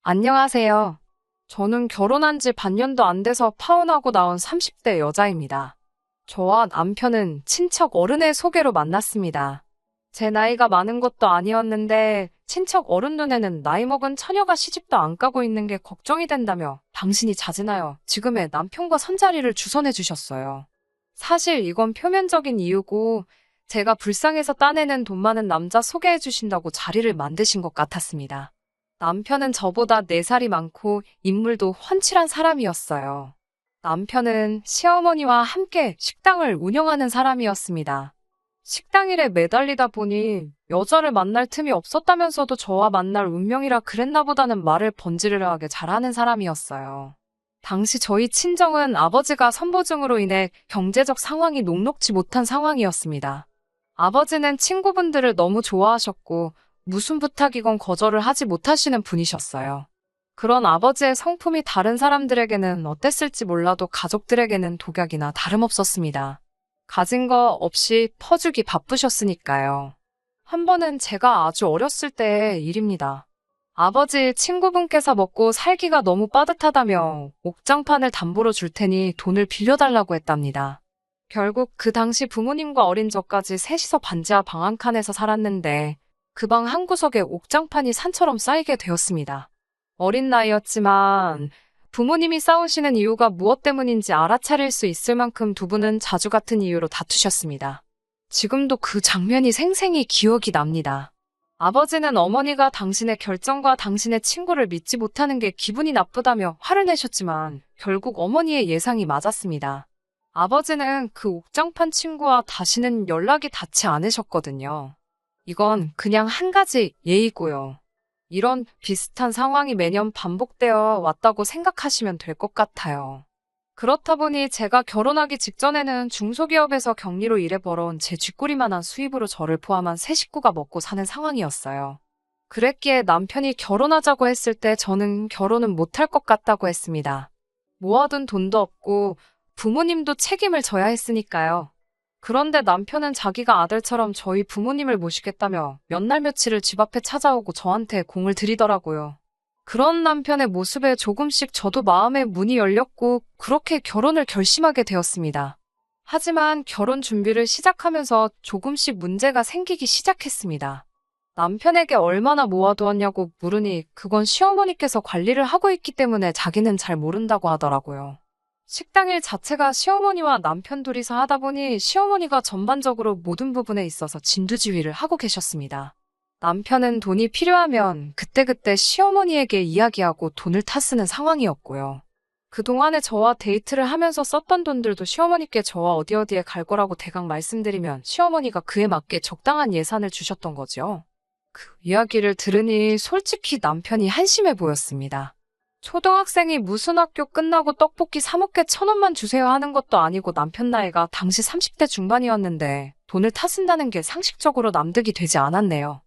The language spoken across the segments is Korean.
안녕하세요. 저는 결혼한 지 반년도 안 돼서 파혼하고 나온 30대 여자입니다. 저와 남편은 친척 어른의 소개로 만났습니다. 제 나이가 많은 것도 아니었는데 친척 어른 눈에는 나이 먹은 처녀가 시집도 안 가고 있는 게 걱정이 된다며 당신이 자진하여 지금의 남편과 선자리를 주선해 주셨어요. 사실 이건 표면적인 이유고 제가 불쌍해서 따내는 돈 많은 남자 소개해 주신다고 자리를 만드신 것 같았습니다. 남편은 저보다 4살이 많고 인물도 훤칠한 사람이었어요. 남편은 시어머니와 함께 식당을 운영하는 사람이었습니다. 식당 일에 매달리다 보니 여자를 만날 틈이 없었다면서도 저와 만날 운명이라 그랬나 보다는 말을 번지르르하게 잘하는 사람이었어요. 당시 저희 친정은 아버지가 선보증으로 인해 경제적 상황이 녹록지 못한 상황이었습니다. 아버지는 친구분들을 너무 좋아하셨고 무슨 부탁이건 거절을 하지 못하시는 분이셨어요. 그런 아버지의 성품이 다른 사람들에게는 어땠을지 몰라도 가족들에게는 독약이나 다름없었습니다. 가진 거 없이 퍼주기 바쁘셨으니까요. 한 번은 제가 아주 어렸을 때의 일입니다. 아버지 친구분께서 먹고 살기가 너무 빠듯하다며 옥장판을 담보로 줄 테니 돈을 빌려달라고 했답니다. 결국 그 당시 부모님과 어린 저까지 셋이서 반지하 방 한 칸에서 살았는데 그 방 한 구석에 옥장판이 산처럼 쌓이게 되었습니다. 어린 나이였지만 부모님이 싸우시는 이유가 무엇 때문인지 알아차릴 수 있을 만큼 두 분은 자주 같은 이유로 다투셨습니다. 지금도 그 장면이 생생히 기억이 납니다. 아버지는 어머니가 당신의 결정과 당신의 친구를 믿지 못하는 게 기분이 나쁘다며 화를 내셨지만 결국 어머니의 예상이 맞았습니다. 아버지는 그 옥장판 친구와 다시는 연락이 닿지 않으셨거든요. 이건 그냥 한 가지 예이고요. 이런 비슷한 상황이 매년 반복되어 왔다고 생각하시면 될 것 같아요. 그렇다 보니 제가 결혼하기 직전에는 중소기업에서 격리로 일해 벌어온 제 쥐꼬리만한 수입으로 저를 포함한 세 식구가 먹고 사는 상황이었어요. 그랬기에 남편이 결혼하자고 했을 때 저는 결혼은 못할 것 같다고 했습니다. 모아둔 돈도 없고 부모님도 책임을 져야 했으니까요. 그런데 남편은 자기가 아들처럼 저희 부모님을 모시겠다며 몇 날 며칠을 집 앞에 찾아오고 저한테 공을 들이더라고요. 그런 남편의 모습에 조금씩 저도 마음의 문이 열렸고 그렇게 결혼을 결심하게 되었습니다. 하지만 결혼 준비를 시작하면서 조금씩 문제가 생기기 시작했습니다. 남편에게 얼마나 모아두었냐고 물으니 그건 시어머니께서 관리를 하고 있기 때문에 자기는 잘 모른다고 하더라고요. 식당 일 자체가 시어머니와 남편 둘이서 하다 보니 시어머니가 전반적으로 모든 부분에 있어서 진두지휘를 하고 계셨습니다. 남편은 돈이 필요하면 그때그때 시어머니에게 이야기하고 돈을 타쓰는 상황이었고요. 그동안에 저와 데이트를 하면서 썼던 돈들도 시어머니께 저와 어디에 갈 거라고 대강 말씀드리면 시어머니가 그에 맞게 적당한 예산을 주셨던 거죠. 그 이야기를 들으니 솔직히 남편이 한심해 보였습니다. 초등학생이 무슨 학교 끝나고 떡볶이 사 먹게 1,000원만 주세요 하는 것도 아니고 남편 나이가 당시 30대 중반이었는데 돈을 타쓴다는 게 상식적으로 납득이 되지 않았네요.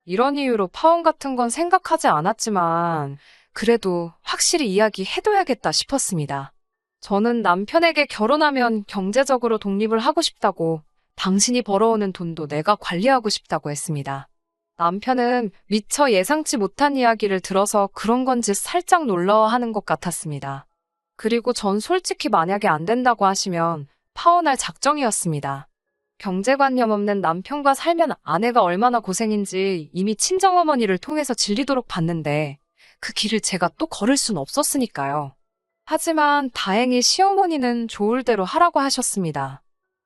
이런 이유로 파혼 같은 건 생각하지 않았지만 그래도 확실히 이야기해둬야겠다 싶었습니다. 저는 남편에게 결혼하면 경제적으로 독립을 하고 싶다고 당신이 벌어오는 돈도 내가 관리하고 싶다고 했습니다. 남편은 미처 예상치 못한 이야기를 들어서 그런 건지 살짝 놀라워하는 것 같았습니다. 그리고 전 솔직히 만약에 안 된다고 하시면 파혼할 작정이었습니다. 경제관념 없는 남편과 살면 아내가 얼마나 고생인지 이미 친정어머니를 통해서 질리도록 봤는데 그 길을 제가 또 걸을 순 없었으니까요. 하지만 다행히 시어머니는 좋을 대로 하라고 하셨습니다.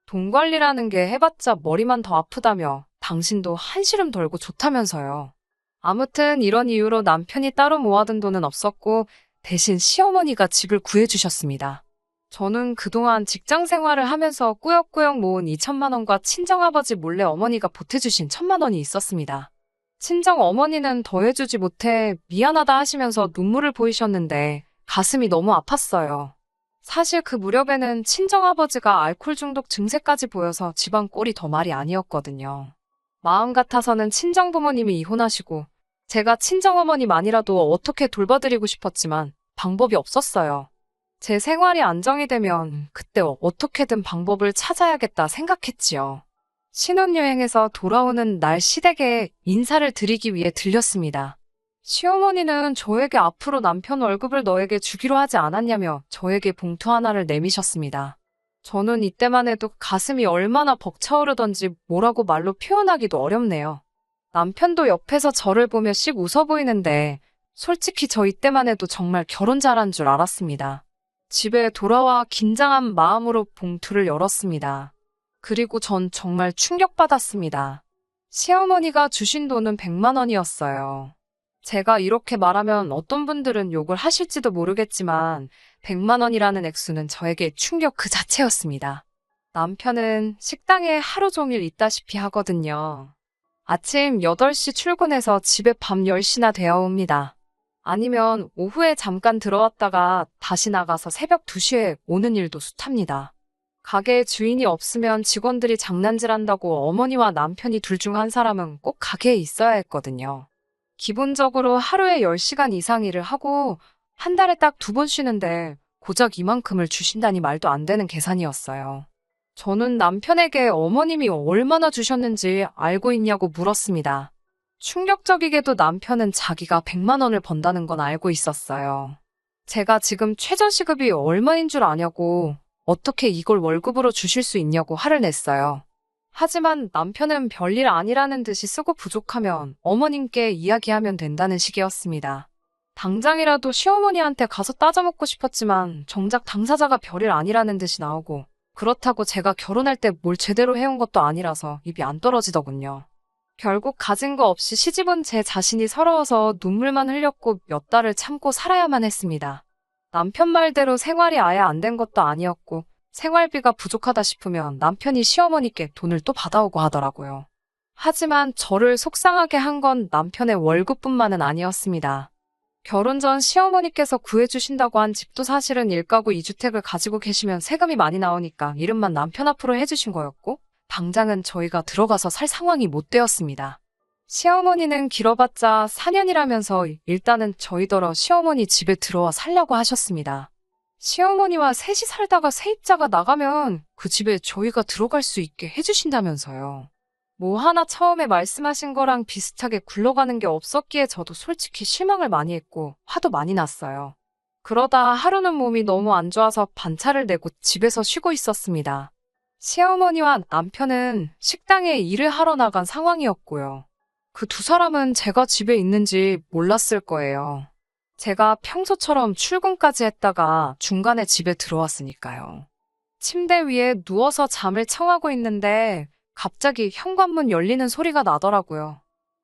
돈 관리라는 게 해봤자 머리만 더 아프다며 당신도 한시름 덜고 좋다면서요. 아무튼 이런 이유로 남편이 따로 모아둔 돈은 없었고 대신 시어머니가 집을 구해주셨습니다. 저는 그동안 직장 생활을 하면서 꾸역꾸역 모은 2천만 원과 친정아버지 몰래 어머니가 보태주신 1,000만 원이 있었습니다. 친정 어머니는 더해주지 못해 미안하다 하시면서 눈물을 보이셨는데 가슴이 너무 아팠어요. 사실 그 무렵에는 친정아버지가 알코올 중독 증세까지 보여서 집안 꼴이 더 말이 아니었거든요. 마음 같아서는 친정부모님이 이혼하시고 제가 친정어머니만이라도 어떻게 돌봐드리고 싶었지만 방법이 없었어요. 제 생활이 안정이 되면 그때 어떻게든 방법을 찾아야겠다 생각했지요. 신혼여행에서 돌아오는 날 시댁에 인사를 드리기 위해 들렸습니다. 시어머니는 저에게 앞으로 남편 월급을 너에게 주기로 하지 않았냐며 저에게 봉투 하나를 내미셨습니다. 저는 이때만 해도 가슴이 얼마나 벅차오르던지 뭐라고 말로 표현하기도 어렵네요. 남편도 옆에서 저를 보며 씩 웃어 보이는데 솔직히 저 이때만 해도 정말 결혼 잘한 줄 알았습니다. 집에 돌아와 긴장한 마음으로 봉투를 열었습니다. 그리고 전 정말 충격받았습니다. 시어머니가 주신 돈은 100만 원이었어요. 제가 이렇게 말하면 어떤 분들은 욕을 하실지도 모르겠지만 100만 원이라는 액수는 저에게 충격 그 자체였습니다. 남편은 식당에 하루 종일 있다시피 하거든요. 아침 8시 출근해서 집에 밤 10시나 되어 옵니다. 아니면 오후에 잠깐 들어왔다가 다시 나가서 새벽 2시에 오는 일도 숱합니다. 가게에 주인이 없으면 직원들이 장난질한다고 어머니와 남편이 둘 중 한 사람은 꼭 가게에 있어야 했거든요. 기본적으로 하루에 10시간 이상 일을 하고 한 달에 딱 2번 쉬는데 고작 이만큼을 주신다니 말도 안 되는 계산이었어요. 저는 남편에게 어머님이 얼마나 주셨는지 알고 있냐고 물었습니다. 충격적이게도 남편은 자기가 100만 원을 번다는 건 알고 있었어요. 제가 지금 최저시급이 얼마인 줄 아냐고 어떻게 이걸 월급으로 주실 수 있냐고 화를 냈어요. 하지만 남편은 별일 아니라는 듯이 쓰고 부족하면 어머님께 이야기하면 된다는 식이었습니다. 당장이라도 시어머니한테 가서 따져먹고 싶었지만 정작 당사자가 별일 아니라는 듯이 나오고 그렇다고 제가 결혼할 때 뭘 제대로 해온 것도 아니라서 입이 안 떨어지더군요. 결국 가진 거 없이 시집온 제 자신이 서러워서 눈물만 흘렸고 몇 달을 참고 살아야만 했습니다. 남편 말대로 생활이 아예 안 된 것도 아니었고 생활비가 부족하다 싶으면 남편이 시어머니께 돈을 또 받아오고 하더라고요. 하지만 저를 속상하게 한 건 남편의 월급뿐만은 아니었습니다. 결혼 전 시어머니께서 구해주신다고 한 집도 사실은 1가구 2주택을 가지고 계시면 세금이 많이 나오니까 이름만 남편 앞으로 해주신 거였고 당장은 저희가 들어가서 살 상황이 못 되었습니다. 시어머니는 길어봤자 4년이라면서 일단은 저희더러 시어머니 집에 들어와 살려고 하셨습니다. 시어머니와 셋이 살다가 세입자가 나가면 그 집에 저희가 들어갈 수 있게 해주신다면서요. 뭐 하나 처음에 말씀하신 거랑 비슷하게 굴러가는 게 없었기에 저도 솔직히 실망을 많이 했고 화도 많이 났어요. 그러다 하루는 몸이 너무 안 좋아서 반차를 내고 집에서 쉬고 있었습니다. 시어머니와 남편은 식당에 일을 하러 나간 상황이었고요. 그 두 사람은 제가 집에 있는지 몰랐을 거예요. 제가 평소처럼 출근까지 했다가 중간에 집에 들어왔으니까요. 침대 위에 누워서 잠을 청하고 있는데 갑자기 현관문 열리는 소리가 나더라고요.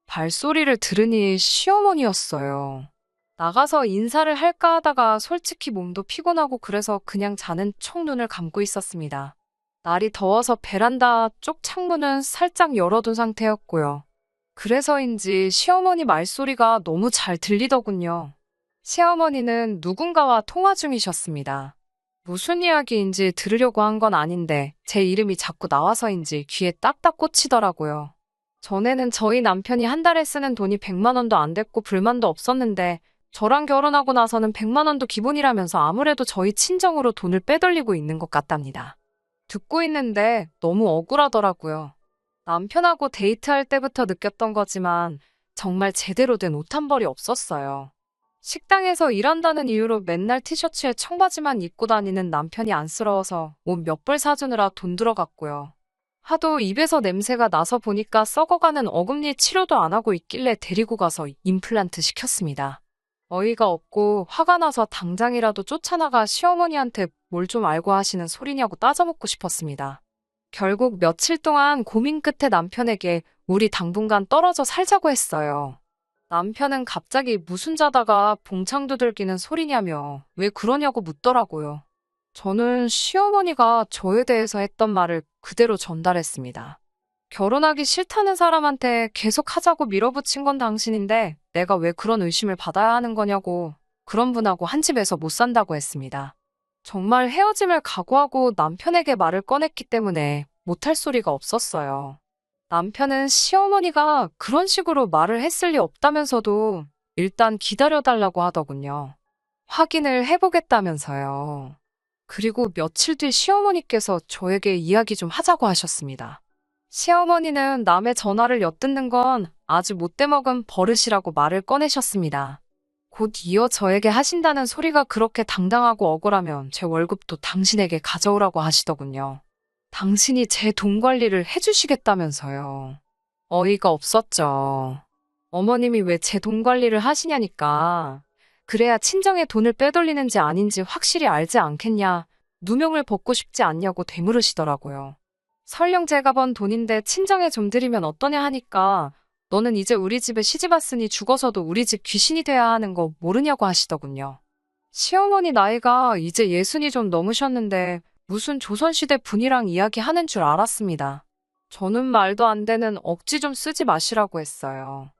발소리를 들으니 시어머니였어요. 나가서 인사를 할까 하다가 솔직히 몸도 피곤하고 그래서 그냥 자는 척 눈을 감고 있었습니다. 날이 더워서 베란다 쪽 창문은 살짝 열어둔 상태였고요. 그래서인지 시어머니 말소리가 너무 잘 들리더군요. 시어머니는 누군가와 통화 중이셨습니다. 무슨 이야기인지 들으려고 한 건 아닌데 제 이름이 자꾸 나와서인지 귀에 딱딱 꽂히더라고요. 전에는 저희 남편이 한 달에 쓰는 돈이 100만 원도 안 됐고 불만도 없었는데 저랑 결혼하고 나서는 100만 원도 기본이라면서 아무래도 저희 친정으로 돈을 빼돌리고 있는 것 같답니다. 듣고 있는데 너무 억울하더라고요. 남편하고 데이트할 때부터 느꼈던 거지만 정말 제대로 된 옷 한 벌이 없었어요. 식당에서 일한다는 이유로 맨날 티셔츠에 청바지만 입고 다니는 남편이 안쓰러워서 옷 몇 벌 사주느라 돈 들어갔고요. 하도 입에서 냄새가 나서 보니까 썩어가는 어금니 치료도 안 하고 있길래 데리고 가서 임플란트 시켰습니다. 어이가 없고 화가 나서 당장이라도 쫓아나가 시어머니한테 뭘 좀 알고 하시는 소리냐고 따져먹고 싶었습니다. 결국 며칠 동안 고민 끝에 남편에게 우리 당분간 떨어져 살자고 했어요. 남편은 갑자기 무슨 자다가 봉창 두들기는 소리냐며 왜 그러냐고 묻더라고요. 저는 시어머니가 저에 대해서 했던 말을 그대로 전달했습니다. 결혼하기 싫다는 사람한테 계속 하자고 밀어붙인 건 당신인데 내가 왜 그런 의심을 받아야 하는 거냐고 그런 분하고 한 집에서 못 산다고 했습니다. 정말 헤어짐을 각오하고 남편에게 말을 꺼냈기 때문에 못할 소리가 없었어요. 남편은 시어머니가 그런 식으로 말을 했을 리 없다면서도 일단 기다려달라고 하더군요. 확인을 해보겠다면서요. 그리고 며칠 뒤 시어머니께서 저에게 이야기 좀 하자고 하셨습니다. 시어머니는 남의 전화를 엿듣는 건 아주 못돼먹은 버릇이라고 말을 꺼내셨습니다. 곧 이어 저에게 하신다는 소리가 그렇게 당당하고 억울하면 제 월급도 당신에게 가져오라고 하시더군요. 당신이 제 돈 관리를 해주시겠다면서요. 어이가 없었죠. 어머님이 왜 제 돈 관리를 하시냐니까. 그래야 친정에 돈을 빼돌리는지 아닌지 확실히 알지 않겠냐. 누명을 벗고 싶지 않냐고 되물으시더라고요. 설령 제가 번 돈인데 친정에 좀 드리면 어떠냐 하니까 너는 이제 우리 집에 시집 왔으니 죽어서도 우리 집 귀신이 돼야 하는 거 모르냐고 하시더군요. 시어머니 나이가 이제 60이 좀 넘으셨는데 무슨 조선시대 분이랑 이야기하는 줄 알았습니다. 저는 말도 안 되는 억지 좀 쓰지 마시라고 했어요.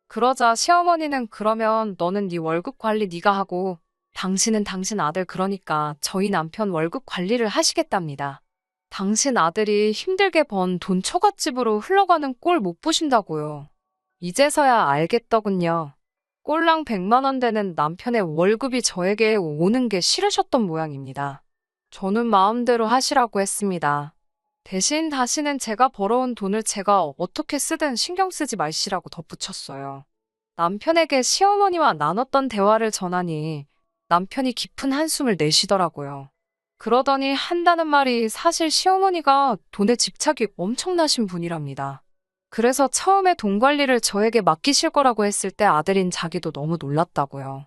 그러자 시어머니는 그러면 너는 네 월급 관리 네가 하고 당신은 당신 아들 그러니까 저희 남편 월급 관리를 하시겠답니다. 당신 아들이 힘들게 번 돈 처갓집으로 흘러가는 꼴 못 보신다고요. 이제서야 알겠더군요. 꼴랑 100만 원 되는 남편의 월급이 저에게 오는 게 싫으셨던 모양입니다. 저는 마음대로 하시라고 했습니다. 대신 다시는 제가 벌어온 돈을 제가 어떻게 쓰든 신경 쓰지 마시라고 덧붙였어요. 남편에게 시어머니와 나눴던 대화를 전하니 남편이 깊은 한숨을 내쉬더라고요. 그러더니 한다는 말이 사실 시어머니가 돈에 집착이 엄청나신 분이랍니다. 그래서 처음에 돈 관리를 저에게 맡기실 거라고 했을 때 아들인 자기도 너무 놀랐다고요.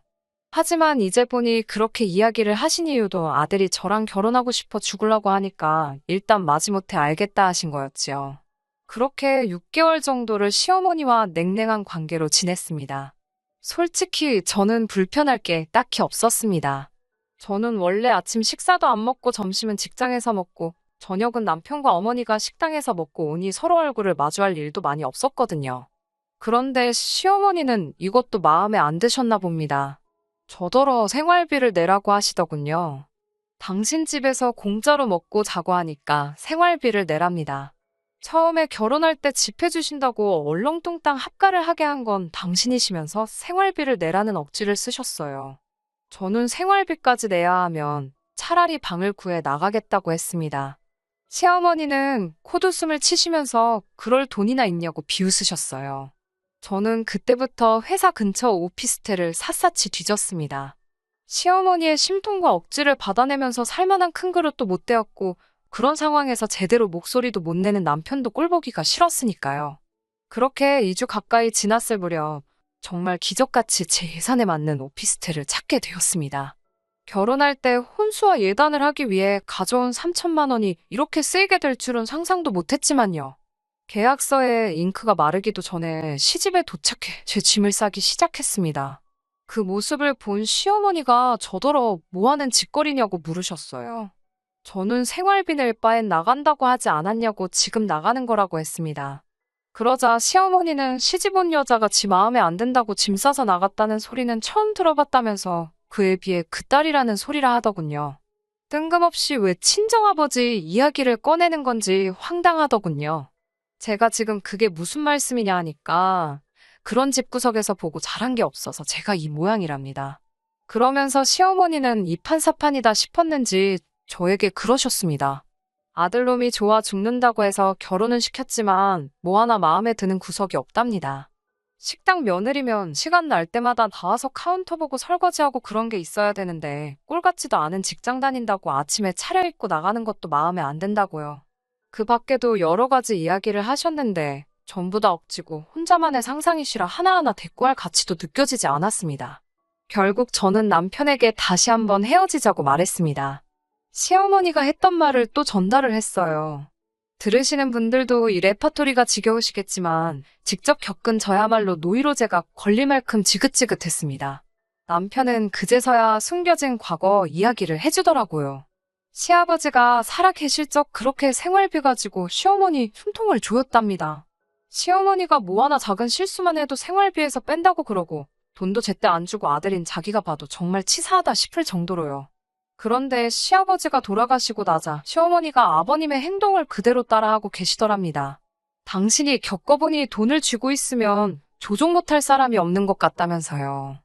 하지만 이제 보니 그렇게 이야기를 하신 이유도 아들이 저랑 결혼하고 싶어 죽으려고 하니까 일단 마지못해 알겠다 하신 거였지요. 그렇게 6개월 정도를 시어머니와 냉랭한 관계로 지냈습니다. 솔직히 저는 불편할 게 딱히 없었습니다. 저는 원래 아침 식사도 안 먹고 점심은 직장에서 먹고 저녁은 남편과 어머니가 식당에서 먹고 오니 서로 얼굴을 마주할 일도 많이 없었거든요. 그런데 시어머니는 이것도 마음에 안 드셨나 봅니다. 저더러 생활비를 내라고 하시더군요. 당신 집에서 공짜로 먹고 자고 하니까 생활비를 내랍니다. 처음에 결혼할 때 집 해주신다고 얼렁뚱땅 합가를 하게 한 건 당신이시면서 생활비를 내라는 억지를 쓰셨어요. 저는 생활비까지 내야 하면 차라리 방을 구해 나가겠다고 했습니다. 시어머니는 콧웃음을 치시면서 그럴 돈이나 있냐고 비웃으셨어요. 저는 그때부터 회사 근처 오피스텔을 샅샅이 뒤졌습니다. 시어머니의 심통과 억지를 받아내면서 살만한 큰 그릇도 못 되었고 그런 상황에서 제대로 목소리도 못 내는 남편도 꼴보기가 싫었으니까요. 그렇게 2주 가까이 지났을 무렵 정말 기적같이 제 예산에 맞는 오피스텔을 찾게 되었습니다. 결혼할 때 혼수와 예단을 하기 위해 가져온 3천만 원이 이렇게 쓰이게 될 줄은 상상도 못했지만요. 계약서에 잉크가 마르기도 전에 시집에 도착해 제 짐을 싸기 시작했습니다. 그 모습을 본 시어머니가 저더러 뭐하는 짓거리냐고 물으셨어요. 저는 생활비 낼 바엔 나간다고 하지 않았냐고 지금 나가는 거라고 했습니다. 그러자 시어머니는 시집 온 여자가 지 마음에 안 든다고 짐 싸서 나갔다는 소리는 처음 들어봤다면서 그에 비해 그 딸이라는 소리라 하더군요. 뜬금없이 왜 친정아버지 이야기를 꺼내는 건지 황당하더군요. 제가 지금 그게 무슨 말씀이냐 하니까 그런 집구석에서 보고 자란 게 없어서 제가 이 모양이랍니다. 그러면서 시어머니는 이판사판이다 싶었는지 저에게 그러셨습니다. 아들놈이 좋아 죽는다고 해서 결혼은 시켰지만 뭐 하나 마음에 드는 구석이 없답니다. 식당 며느리면 시간 날 때마다 나와서 카운터 보고 설거지하고 그런 게 있어야 되는데 꼴 같지도 않은 직장 다닌다고 아침에 차려입고 나가는 것도 마음에 안 든다고요. 그 밖에도 여러 가지 이야기를 하셨는데 전부 다 억지고 혼자만의 상상이시라 하나하나 대꾸할 가치도 느껴지지 않았습니다. 결국 저는 남편에게 다시 한번 헤어지자고 말했습니다. 시어머니가 했던 말을 또 전달을 했어요. 들으시는 분들도 이 레파토리가 지겨우시겠지만 직접 겪은 저야말로 노이로제가 걸릴 만큼 지긋지긋했습니다. 남편은 그제서야 숨겨진 과거 이야기를 해주더라고요. 시아버지가 살아 계실 적 그렇게 생활비 가지고 시어머니 숨통을 조였답니다. 시어머니가 뭐 하나 작은 실수만 해도 생활비에서 뺀다고 그러고 돈도 제때 안 주고 아들인 자기가 봐도 정말 치사하다 싶을 정도로요. 그런데 시아버지가 돌아가시고 나자 시어머니가 아버님의 행동을 그대로 따라하고 계시더랍니다. 당신이 겪어보니 돈을 쥐고 있으면 조종 못할 사람이 없는 것 같다면서요.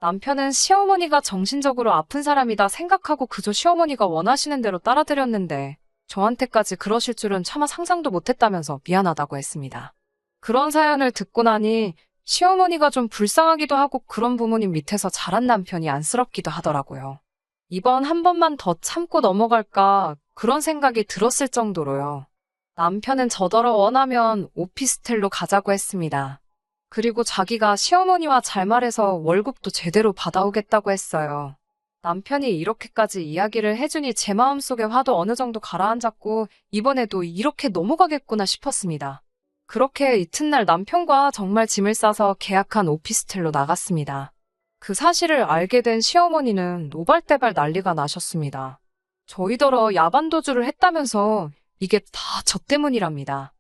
남편은 시어머니가 정신적으로 아픈 사람이다 생각하고 그저 시어머니가 원하시는 대로 따라드렸는데 저한테까지 그러실 줄은 차마 상상도 못했다면서 미안하다고 했습니다. 그런 사연을 듣고 나니 시어머니가 좀 불쌍하기도 하고 그런 부모님 밑에서 자란 남편이 안쓰럽기도 하더라고요. 이번 한 번만 더 참고 넘어갈까 그런 생각이 들었을 정도로요. 남편은 저더러 원하면 오피스텔로 가자고 했습니다. 그리고 자기가 시어머니와 잘 말해서 월급도 제대로 받아오겠다고 했어요. 남편이 이렇게까지 이야기를 해주니 제 마음속의 화도 어느 정도 가라앉았고 이번에도 이렇게 넘어가겠구나 싶었습니다. 그렇게 이튿날 남편과 정말 짐을 싸서 계약한 오피스텔로 나갔습니다. 그 사실을 알게 된 시어머니는 노발대발 난리가 나셨습니다. 저희더러 야반도주를 했다면서 이게 다 저 때문이랍니다.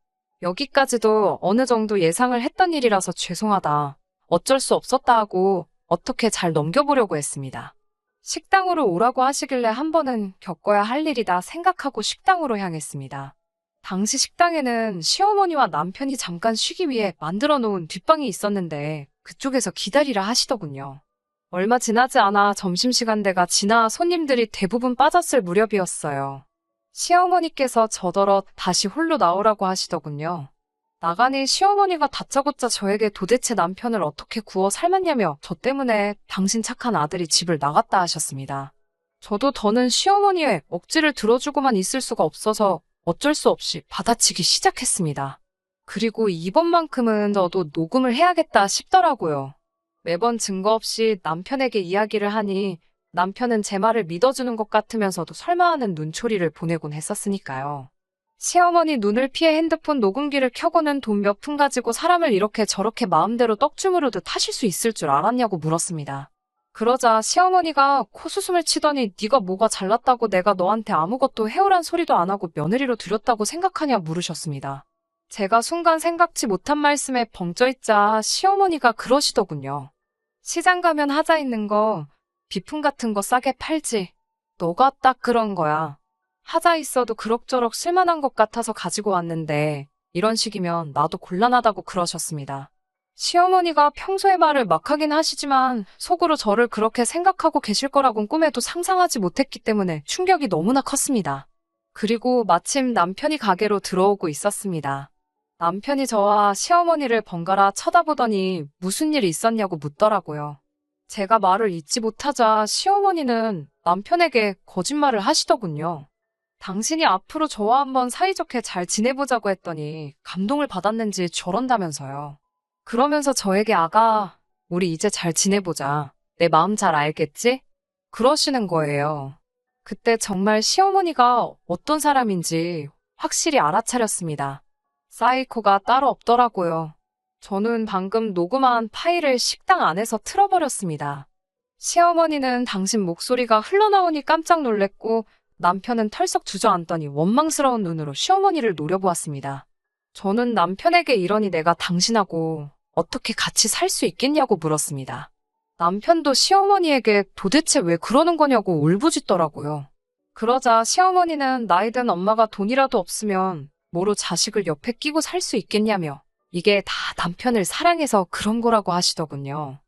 여기까지도 어느 정도 예상을 했던 일이라서 죄송하다. 어쩔 수 없었다 하고 어떻게 잘 넘겨보려고 했습니다. 식당으로 오라고 하시길래 한 번은 겪어야 할 일이다 생각하고 식당으로 향했습니다. 당시 식당에는 시어머니와 남편이 잠깐 쉬기 위해 만들어 놓은 뒷방이 있었는데 그쪽에서 기다리라 하시더군요. 얼마 지나지 않아 점심시간대가 지나 손님들이 대부분 빠졌을 무렵이었어요. 시어머니께서 저더러 다시 홀로 나오라고 하시더군요. 나가니 시어머니가 다짜고짜 저에게 도대체 남편을 어떻게 구워 삶았냐며 저 때문에 당신 착한 아들이 집을 나갔다 하셨습니다. 저도 더는 시어머니의 억지를 들어주고만 있을 수가 없어서 어쩔 수 없이 받아치기 시작했습니다. 그리고 이번만큼은 저도 녹음을 해야겠다 싶더라고요. 매번 증거 없이 남편에게 이야기를 하니 남편은 제 말을 믿어주는 것 같으면서도 설마 하는 눈초리를 보내곤 했었으니까요. 시어머니 눈을 피해 핸드폰 녹음기를 켜고는 돈 몇 푼 가지고 사람을 이렇게 저렇게 마음대로 떡주무르듯 하실 수 있을 줄 알았냐고 물었습니다. 그러자 시어머니가 코수숨을 치더니 네가 뭐가 잘났다고 내가 너한테 아무것도 해오란 소리도 안 하고 며느리로 들였다고 생각하냐 물으셨습니다. 제가 순간 생각지 못한 말씀에 벙쪄있자 시어머니가 그러시더군요. 시장 가면 하자 있는 거 비품 같은 거 싸게 팔지. 너가 딱 그런 거야. 하자 있어도 그럭저럭 쓸만한 것 같아서 가지고 왔는데 이런 식이면 나도 곤란하다고 그러셨습니다. 시어머니가 평소에 말을 막 하긴 하시지만 속으로 저를 그렇게 생각하고 계실 거라곤 꿈에도 상상하지 못했기 때문에 충격이 너무나 컸습니다. 그리고 마침 남편이 가게로 들어오고 있었습니다. 남편이 저와 시어머니를 번갈아 쳐다보더니 무슨 일 있었냐고 묻더라고요. 제가 말을 잇지 못하자 시어머니는 남편에게 거짓말을 하시더군요. 당신이 앞으로 저와 한번 사이좋게 잘 지내보자고 했더니 감동을 받았는지 저런다면서요. 그러면서 저에게 아가, 우리 이제 잘 지내보자. 내 마음 잘 알겠지? 그러시는 거예요. 그때 정말 시어머니가 어떤 사람인지 확실히 알아차렸습니다. 사이코가 따로 없더라고요. 저는 방금 녹음한 파일을 식당 안에서 틀어버렸습니다. 시어머니는 당신 목소리가 흘러나오니 깜짝 놀랬고 남편은 털썩 주저앉더니 원망스러운 눈으로 시어머니를 노려보았습니다. 저는 남편에게 이러니 내가 당신하고 어떻게 같이 살 수 있겠냐고 물었습니다. 남편도 시어머니에게 도대체 왜 그러는 거냐고 울부짖더라고요. 그러자 시어머니는 나이든 엄마가 돈이라도 없으면 뭐로 자식을 옆에 끼고 살 수 있겠냐며 이게 다 남편을 사랑해서 그런 거라고 하시더군요.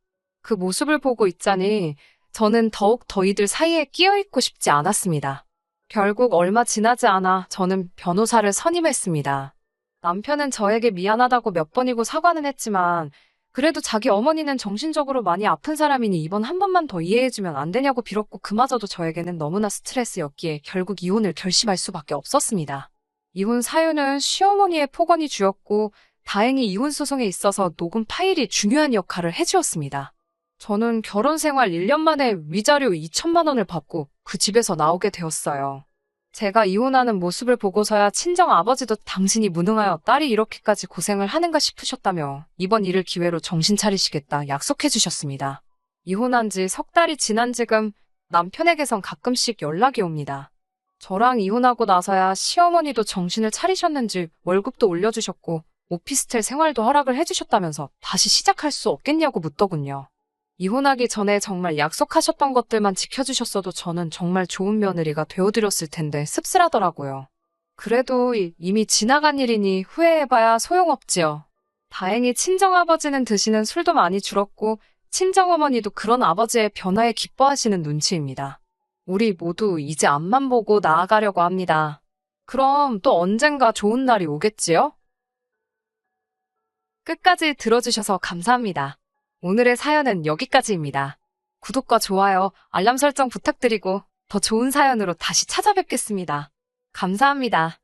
그 모습을 보고 있자니 저는 더욱 더 이들 사이에 끼어있고 싶지 않았습니다. 결국 얼마 지나지 않아 저는 변호사를 선임했습니다. 남편은 저에게 미안하다고 몇 번이고 사과는 했지만 그래도 자기 어머니는 정신적으로 많이 아픈 사람이니 이번 한 번만 더 이해해주면 안 되냐고 빌었고 그마저도 저에게는 너무나 스트레스였기에 결국 이혼을 결심할 수밖에 없었습니다. 이혼 사유는 시어머니의 폭언이 주였고 다행히 이혼 소송에 있어서 녹음 파일이 중요한 역할을 해주었습니다. 저는 결혼 생활 1년 만에 위자료 2천만 원을 받고 그 집에서 나오게 되었어요. 제가 이혼하는 모습을 보고서야 친정 아버지도 당신이 무능하여 딸이 이렇게까지 고생을 하는가 싶으셨다며 이번 일을 기회로 정신 차리시겠다 약속해 주셨습니다. 이혼한 지 석 달이 지난 지금 남편에게선 가끔씩 연락이 옵니다. 저랑 이혼하고 나서야 시어머니도 정신을 차리셨는지 월급도 올려주셨고 오피스텔 생활도 허락을 해주셨다면서 다시 시작할 수 없겠냐고 묻더군요. 이혼하기 전에 정말 약속하셨던 것들만 지켜주셨어도 저는 정말 좋은 며느리가 되어드렸을 텐데 씁쓸하더라고요. 그래도 이미 지나간 일이니 후회해봐야 소용없지요. 다행히 친정아버지는 드시는 술도 많이 줄었고 친정어머니도 그런 아버지의 변화에 기뻐하시는 눈치입니다. 우리 모두 이제 앞만 보고 나아가려고 합니다. 그럼 또 언젠가 좋은 날이 오겠지요? 끝까지 들어주셔서 감사합니다. 오늘의 사연은 여기까지입니다. 구독과 좋아요, 알람 설정 부탁드리고 더 좋은 사연으로 다시 찾아뵙겠습니다. 감사합니다.